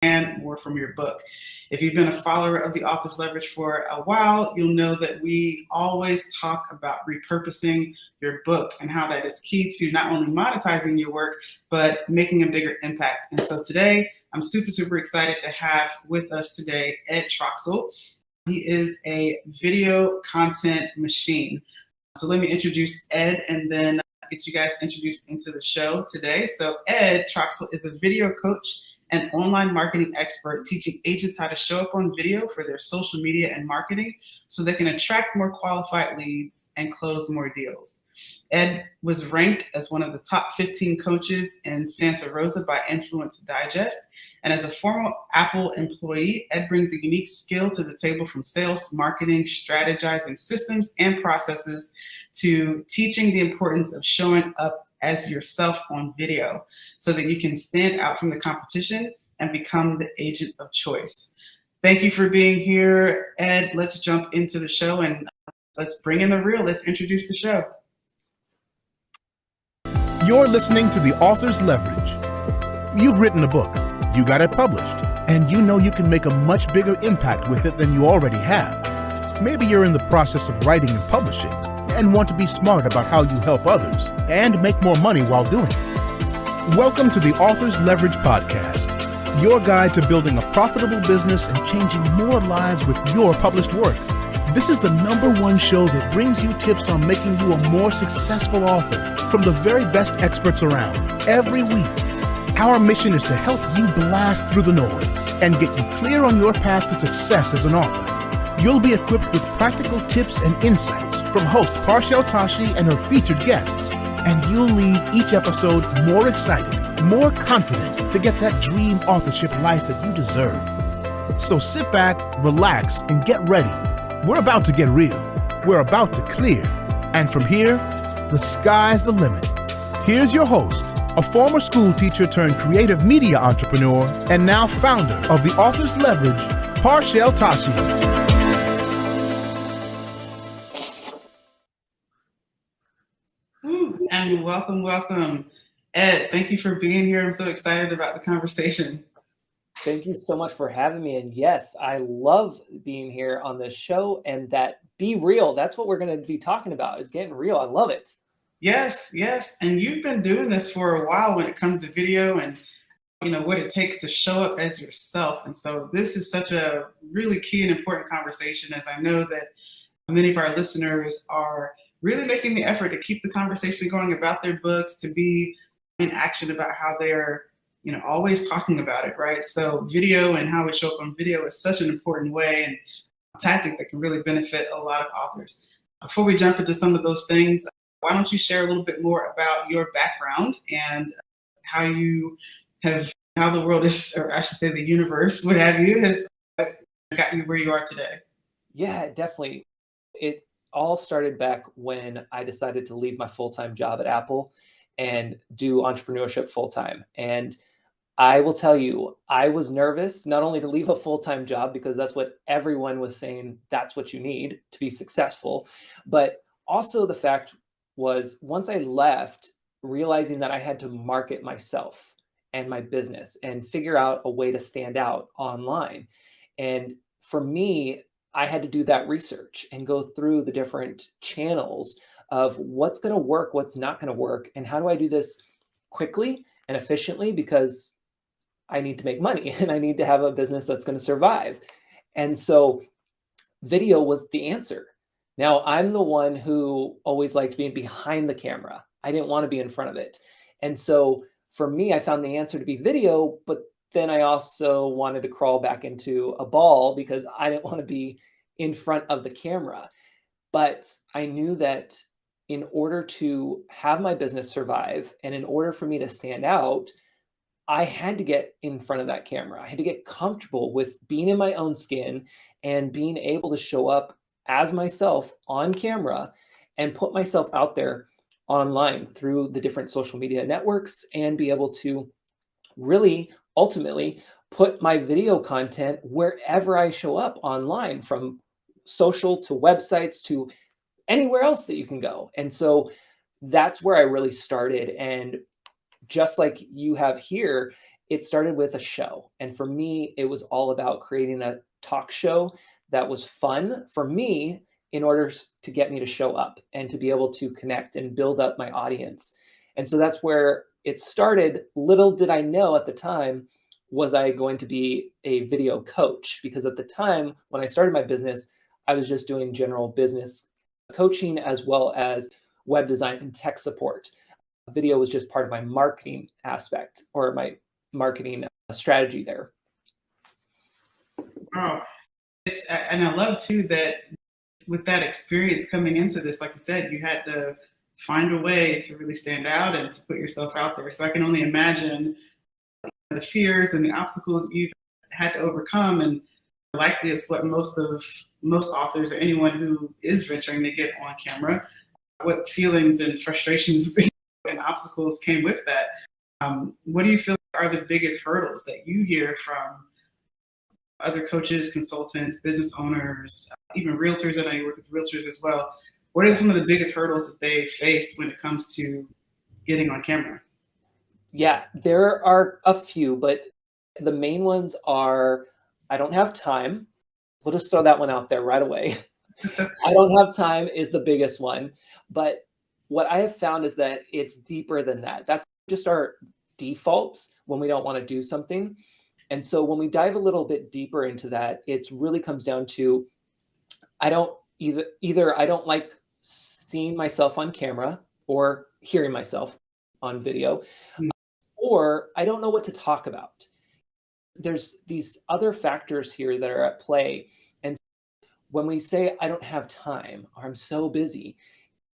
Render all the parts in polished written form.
and more from your book. If you've been a follower of the Author's Leverage for a while, you'll know that we always talk about repurposing your book and how that is key to not only monetizing your work, but making a bigger impact. And so today, I'm super excited to have with us today Ed Troxell. He is a video content machine. So let me introduce Ed and then get you guys introduced into the show today. So Ed Troxell is a video coach and online marketing expert teaching agents how to show up on video for their social media and marketing so they can attract more qualified leads and close more deals. Ed was ranked as one of the top 15 coaches in Santa Rosa by Influence Digest. And as a former Apple employee, Ed brings a unique skill to the table from sales, marketing, strategizing systems and processes to teaching the importance of showing up as yourself on video so that you can stand out from the competition and become the agent of choice. Thank you for being here, Ed. Let's jump into the show and let's bring in the real. Let's introduce the show. You're listening to The Author's Leverage. You've written a book, you got it published, and you know you can make a much bigger impact with it than you already have. Maybe you're in the process of writing and publishing and want to be smart about how you help others and make more money while doing it. Welcome to the Author's Leverage Podcast, your guide to building a profitable business and changing more lives with your published work. This is the #1 show that brings you tips on making you a more successful author from the very best experts around every week. Our mission is to help you blast through the noise and get you clear on your path to success as an author. You'll be equipped with practical tips and insights from host Parshell Tashi and her featured guests, and you'll leave each episode more excited, more confident to get that dream authorship life that you deserve. So sit back, relax, and get ready. We're about to get real. We're about to clear. And from here, the sky's the limit. Here's your host, a former school teacher turned creative media entrepreneur and now founder of the Author's Leverage, Parshell Tashi. And welcome. Ed, thank you for being here. I'm so excited about the conversation. Thank you so much for having me. And yes, I love being here on this show, and that be real. That's what we're going to be talking about, is getting real. I love it. Yes. And you've been doing this for a while when it comes to video and what it takes to show up as yourself. And so this is such a really key and important conversation, as I know that many of our listeners are really making the effort to keep the conversation going about their books, to be in action about how they're, always talking about it, right? So video and how we show up on video is such an important way and tactic that can really benefit a lot of authors. Before we jump into some of those things, why don't you share a little bit more about your background and how the world is, or I should say the universe, what have you, has got you where you are today? Yeah, definitely. It all started back when I decided to leave my full-time job at Apple and do entrepreneurship full-time. And I will tell you, I was nervous not only to leave a full-time job, because that's what everyone was saying, that's what you need to be successful, but also the fact was, once I left, realizing that I had to market myself and my business and figure out a way to stand out online. And for me, I had to do that research and go through the different channels of what's going to work, what's not going to work, and how do I do this quickly and efficiently, because I need to make money and I need to have a business that's going to survive. And so video was the answer. Now, I'm the one who always liked being behind the camera. I didn't want to be in front of it. And so for me, I found the answer to be video, but then I also wanted to crawl back into a ball because I didn't want to be in front of the camera. But I knew that in order to have my business survive and in order for me to stand out, I had to get in front of that camera. I had to get comfortable with being in my own skin and being able to show up as myself on camera and put myself out there online through the different social media networks and be able to really ultimately put my video content wherever I show up online, from social to websites to anywhere else that you can go. And so that's where I really started. And just like you have here, it started with a show. And for me, it was all about creating a talk show that was fun for me in order to get me to show up and to be able to connect and build up my audience. And so that's where it started. Little did I know at the time, was I going to be a video coach? Because at the time when I started my business, I was just doing general business coaching as well as web design and tech support. Video was just part of my marketing aspect or my marketing strategy there. Wow. And I love too that with that experience coming into this, like you said, you had to find a way to really stand out and to put yourself out there. So I can only imagine the fears and the obstacles you've had to overcome. And likely it's what most authors or anyone who is venturing to get on camera, what feelings and frustrations and obstacles came with that. What do you feel are the biggest hurdles that you hear from other coaches, consultants, business owners, even realtors? I know you work with realtors as well. What are some of the biggest hurdles that they face when it comes to getting on camera? Yeah, there are a few, but the main ones are, I don't have time. We'll just throw that one out there right away. I don't have time is the biggest one. But what I have found is that it's deeper than that. That's just our default when we don't want to do something. And so when we dive a little bit deeper into that, it really comes down to, I don't I don't like seeing myself on camera or hearing myself on video, or I don't know what to talk about. There's these other factors here that are at play. And when we say, I don't have time, or I'm so busy,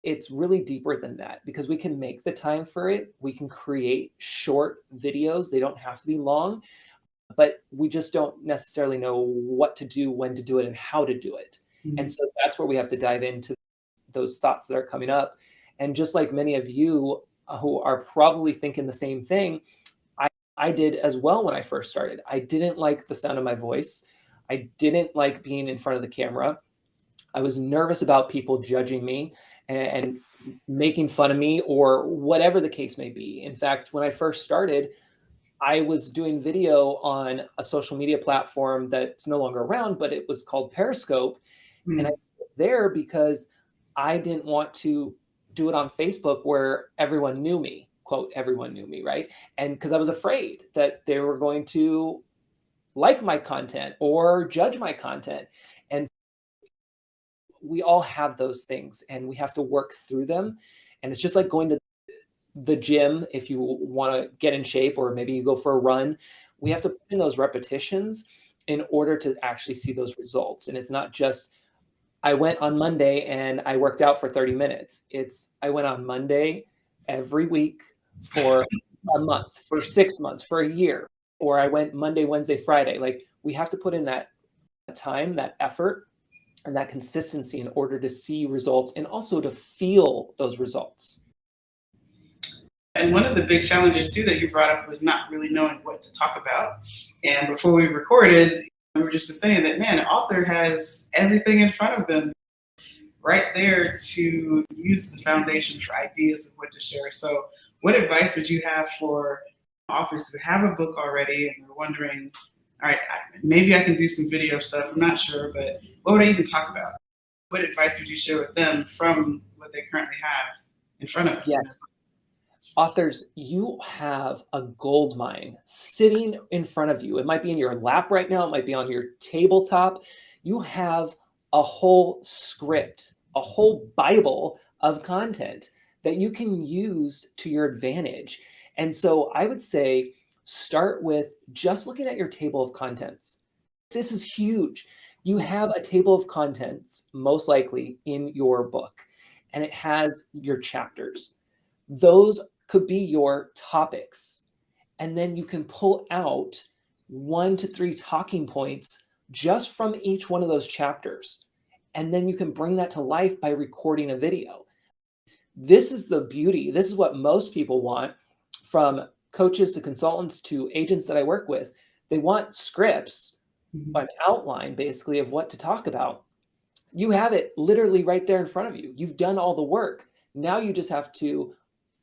it's really deeper than that, because we can make the time for it. We can create short videos. They don't have to be long, but we just don't necessarily know what to do, when to do it, and how to do it. Mm-hmm. And so that's where we have to dive into those thoughts that are coming up. And just like many of you who are probably thinking the same thing, I did as well when I first started. I didn't like the sound of my voice. I didn't like being in front of the camera. I was nervous about people judging me and making fun of me or whatever the case may be. In fact, when I first started, I was doing video on a social media platform that's no longer around, but it was called Periscope. And I was there because I didn't want to do it on Facebook where everyone knew me, quote, everyone knew me, right? And because I was afraid that they were going to like my content or judge my content. And we all have those things and we have to work through them. And it's just like going to the gym if you want to get in shape, or maybe you go for a run. We have to put in those repetitions in order to actually see those results. And it's not just, I went on Monday and I worked out for 30 minutes. It's, I went on Monday every week for a month, for 6 months, for a year, or I went Monday, Wednesday, Friday. Like, we have to put in that time, that effort, and that consistency in order to see results and also to feel those results. And one of the big challenges too that you brought up was not really knowing what to talk about. And before we recorded, we were just saying that, man, an author has everything in front of them right there to use as a foundation for ideas of what to share. So what advice would you have for authors who have a book already and they're wondering, all right, maybe I can do some video stuff, I'm not sure, but what would I even talk about? What advice would you share with them from what they currently have in front of them? Yes. Authors, you have a gold mine sitting in front of you. It might be in your lap right now. It might be on your tabletop. You have a whole script, a whole Bible of content that you can use to your advantage. And so I would say start with just looking at your table of contents. This is huge. You have a table of contents, most likely in your book, and it has your chapters. Those could be your topics. And then you can pull out 1 to 3 talking points just from each one of those chapters. And then you can bring that to life by recording a video. This is the beauty. This is what most people want, from coaches to consultants to agents that I work with. They want scripts, an outline basically of what to talk about. You have it literally right there in front of you. You've done all the work. Now you just have to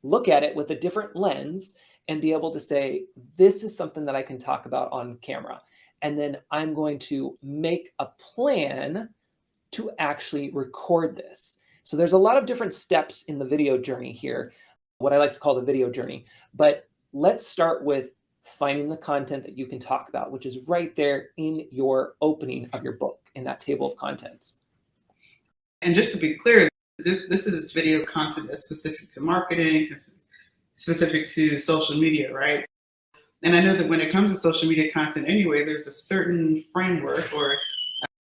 look at it with a different lens and be able to say, this is something that I can talk about on camera. And then I'm going to make a plan to actually record this. So there's a lot of different steps in the video journey here, what I like to call the video journey. But let's start with finding the content that you can talk about, which is right there in your opening of your book in that table of contents. And just to be clear, this is video content that's specific to marketing, it's specific to social media, right? And I know that when it comes to social media content anyway, there's a certain framework or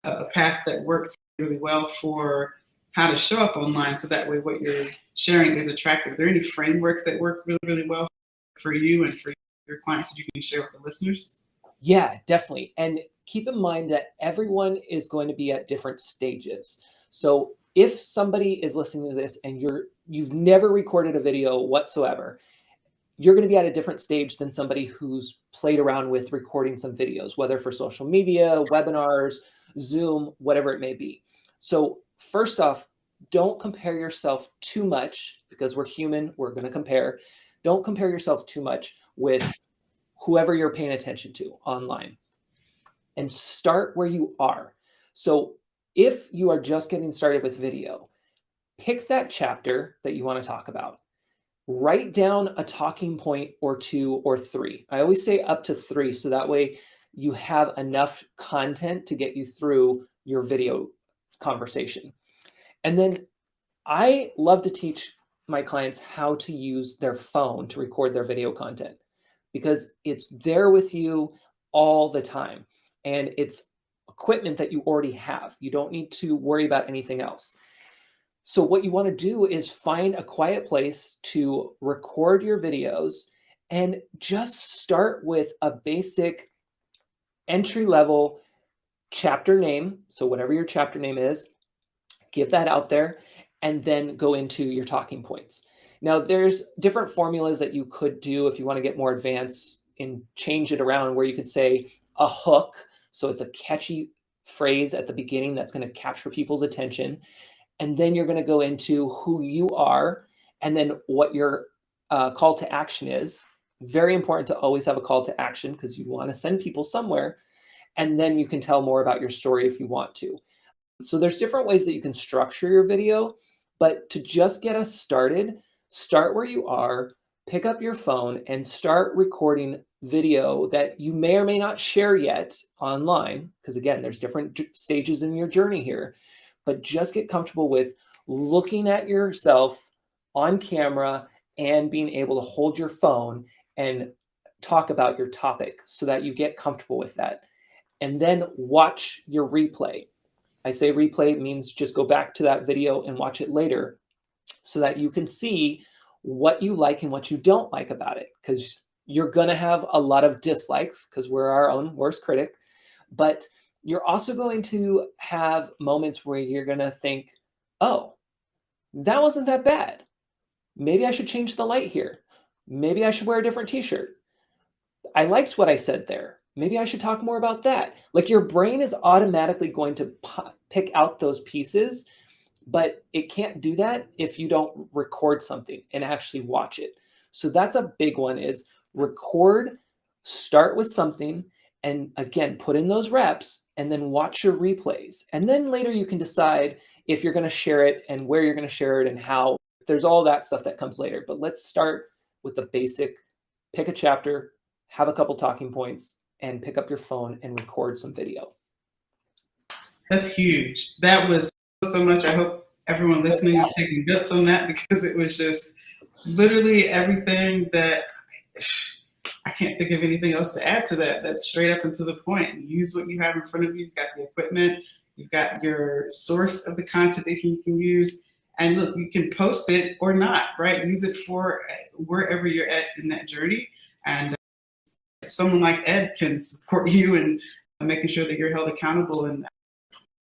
a path that works really well for how to show up online. So that way what you're sharing is attractive. Are there any frameworks that work really, really well for you and for your clients that you can share with the listeners? Yeah, definitely. And keep in mind that everyone is going to be at different stages. So if somebody is listening to this and you've never recorded a video whatsoever, you're going to be at a different stage than somebody who's played around with recording some videos, whether for social media, webinars, Zoom, whatever it may be. So first off, don't compare yourself too much, because we're human, we're going to compare. Don't compare yourself too much with whoever you're paying attention to online, and start where you are. So if you are just getting started with video, pick that chapter that you want to talk about. Write down a talking point or 2 or 3. I always say up to 3, so that way you have enough content to get you through your video conversation. And then I love to teach my clients how to use their phone to record their video content, because it's there with you all the time. And it's equipment that you already have. You don't need to worry about anything else. So what you want to do is find a quiet place to record your videos, and just start with a basic entry-level chapter name. So whatever your chapter name is, give that out there, and then go into your talking points. Now, there's different formulas that you could do if you want to get more advanced and change it around, where you could say a hook. So it's a catchy phrase at the beginning that's going to capture people's attention. And then you're going to go into who you are, and then what your call to action is. Very important to always have a call to action, because you want to send people somewhere. And then you can tell more about your story if you want to. So there's different ways that you can structure your video, but to just get us started, start where you are, pick up your phone and start recording video that you may or may not share yet online. Because again, there's different stages in your journey here. But just get comfortable with looking at yourself on camera and being able to hold your phone and talk about your topic, so that you get comfortable with that. And then watch your replay. I say replay means just go back to that video and watch it later, so that you can see what you like and what you don't like about it. Because you're going to have a lot of dislikes, because we're our own worst critic. But you're also going to have moments where you're going to think, oh, that wasn't that bad. Maybe I should change the light here. Maybe I should wear a different t-shirt. I liked what I said there. Maybe I should talk more about that. Like, your brain is automatically going to pick out those pieces, but it can't do that if you don't record something and actually watch it. So that's a big one, is record, start with something, and again, put in those reps, and then watch your replays. And then later you can decide if you're going to share it and where you're going to share it and how. There's all that stuff that comes later. But let's start with the basic. Pick a chapter, have a couple talking points, and pick up your phone and record some video. That's huge. That was so much. I hope everyone listening is taking notes on that, because it was just literally everything that I can't think of anything else to add to that. That's straight up and to the point. Use what you have in front of you. You've got the equipment. You've got your source of the content that you can use. And look, you can post it or not, right? Use it for wherever you're at in that journey. And someone like Ed can support you in making sure that you're held accountable and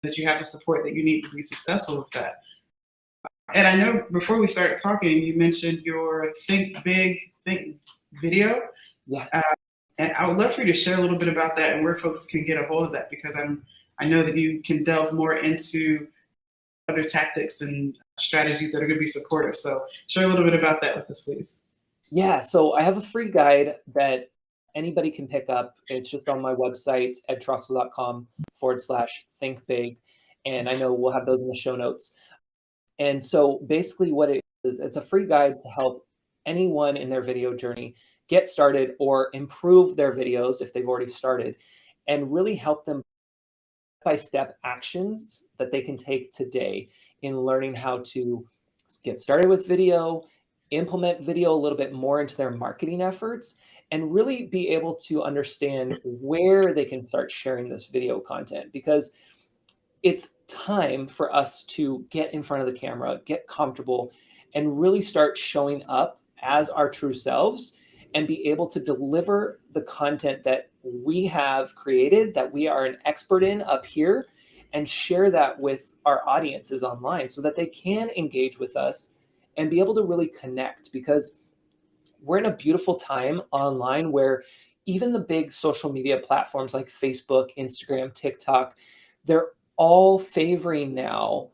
that you have the support that you need to be successful with that. And I know before we started talking, you mentioned your Think Big, Think video. Yeah. And I would love for you to share a little bit about that and where folks can get a hold of that, because I know that you can delve more into other tactics and strategies that are going to be supportive. So share a little bit about that with us, please. Yeah, so I have a free guide that anybody can pick up. It's just on my website, edtroxell.com/think big. And I know we'll have those in the show notes. And so basically what it is, it's a free guide to help anyone in their video journey get started or improve their videos if they've already started, and really help them by step actions that they can take today in learning how to get started with video, implement video a little bit more into their marketing efforts, and really be able to understand where they can start sharing this video content, because it's time for us to get in front of the camera, get comfortable, and really start showing up as our true selves and be able to deliver the content that we have created, that we are an expert in up here, and share that with our audiences online so that they can engage with us and be able to really connect. Because we're in a beautiful time online where even the big social media platforms like Facebook, Instagram, TikTok, they're all favoring now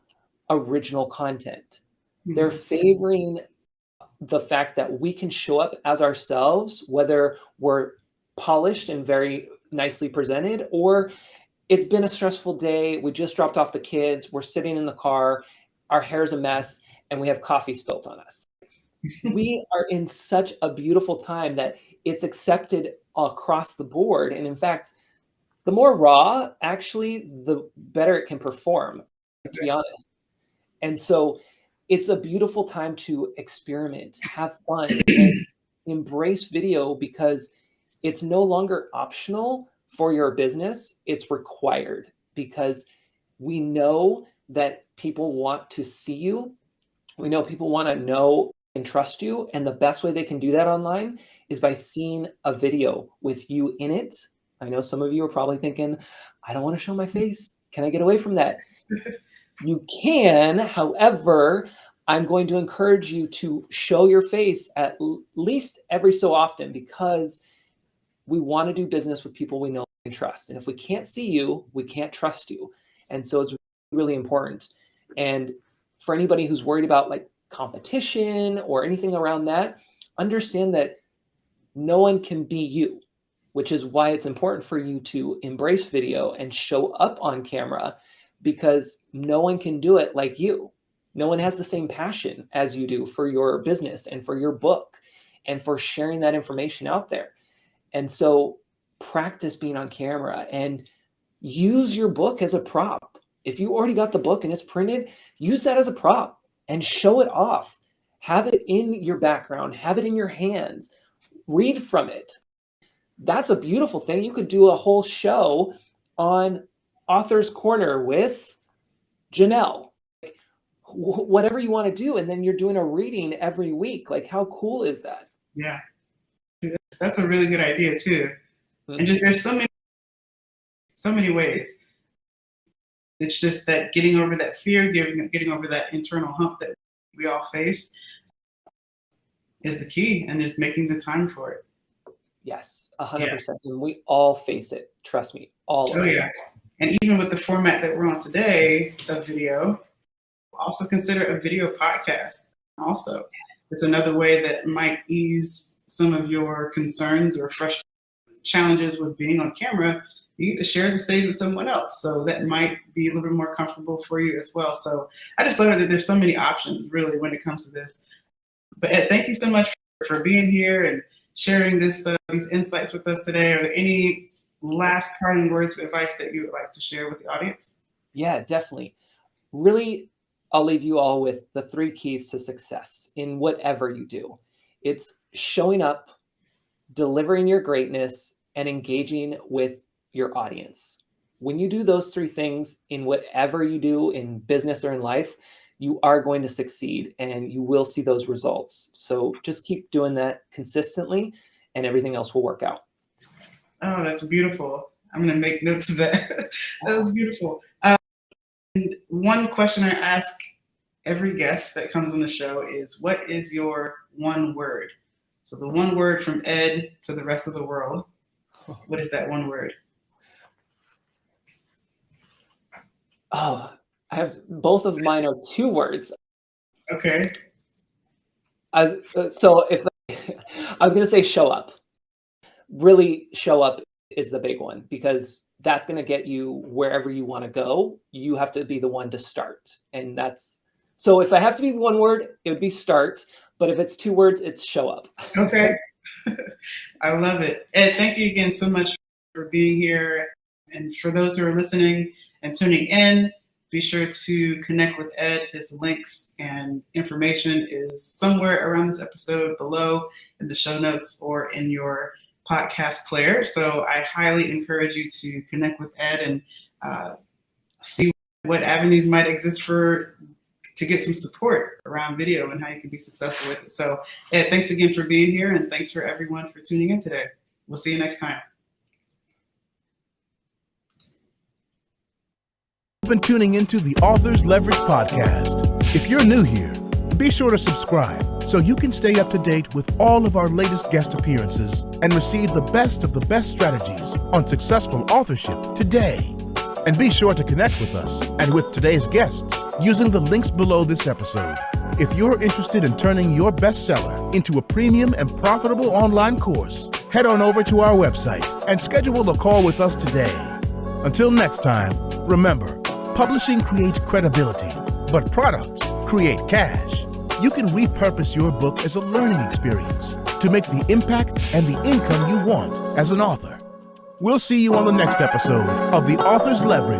original content. They're favoring the fact that we can show up as ourselves, whether we're polished and very nicely presented, or it's been a stressful day. We just dropped off the kids. We're sitting in the car. Our hair's a mess and we have coffee spilt on us. We are in such a beautiful time that it's accepted across the board. And in fact, the more raw, actually, the better it can perform, to be honest. And so it's a beautiful time to experiment, have fun, and embrace video, because it's no longer optional for your business. It's required, because we know that people want to see you. We know people want to know and trust you. And the best way they can do that online is by seeing a video with you in it. I know some of you are probably thinking, I don't want to show my face. Can I get away from that? You can. However, I'm going to encourage you to show your face at least every so often, because we want to do business with people we know and trust. And if we can't see you, we can't trust you. And so it's really important. And for anybody who's worried about like competition or anything around that, understand that no one can be you, which is why it's important for you to embrace video and show up on camera, because no one can do it like you. No one has the same passion as you do for your business and for your book and for sharing that information out there. And so practice being on camera and use your book as a prop. If you already got the book and it's printed, use that as a prop and show it off. Have it in your background, have it in your hands, read from it. That's a beautiful thing. You could do a whole show on Author's Corner with Janelle, whatever you want to do. And then you're doing a reading every week. Like, how cool is that? Yeah, that's a really good idea too. And just, there's so many ways. It's just that getting over that fear, getting over that internal hump that we all face is the key, and just making the time for it. Yes, 100%. And we all face it. Trust me, all of us. Yeah. And even with the format that we're on today of video, also consider a video podcast. Also, it's another way that might ease some of your concerns or fresh challenges with being on camera. You get to share the stage with someone else, so that might be a little bit more comfortable for you as well. So I just love that there's so many options really when it comes to this. But Ed, thank you so much for being here and sharing these insights with us today. Are there any last parting words of advice that you would like to share with the audience? Yeah, definitely. Really, I'll leave you all with the 3 keys to success in whatever you do. It's showing up, delivering your greatness, and engaging with your audience. When you do those 3 things in whatever you do in business or in life, you are going to succeed and you will see those results. So just keep doing that consistently and everything else will work out. Oh, that's beautiful. I'm going to make notes of that. That was beautiful. And one question I ask every guest that comes on the show is, what is your one word? So the one word from Ed to the rest of the world. What is that one word? Oh, I have both of mine are 2 words. Okay. So if I was going to say show up. Really show up is the big one, because that's going to get you wherever you want to go. You have to be the one to start. And that's, so if I have to be one word, it would be start. But if it's 2 words, it's show up. Okay. I love it. Ed, thank you again so much for being here. And for those who are listening and tuning in, be sure to connect with Ed. His links and information is somewhere around this episode below in the show notes or in your podcast player. So I highly encourage you to connect with Ed and see what avenues might exist to get some support around video and how you can be successful with it. So Ed, thanks again for being here, and thanks for everyone for tuning in today. We'll see you next time. You've been tuning into the Authors Leverage podcast. If you're new here, be sure to subscribe so you can stay up to date with all of our latest guest appearances and receive the best of the best strategies on successful authorship today. And be sure to connect with us and with today's guests using the links below this episode. If you're interested in turning your bestseller into a premium and profitable online course, head on over to our website and schedule a call with us today. Until next time, remember, publishing creates credibility, but products create cash. You can repurpose your book as a learning experience to make the impact and the income you want as an author. We'll see you on the next episode of the Authors Leverage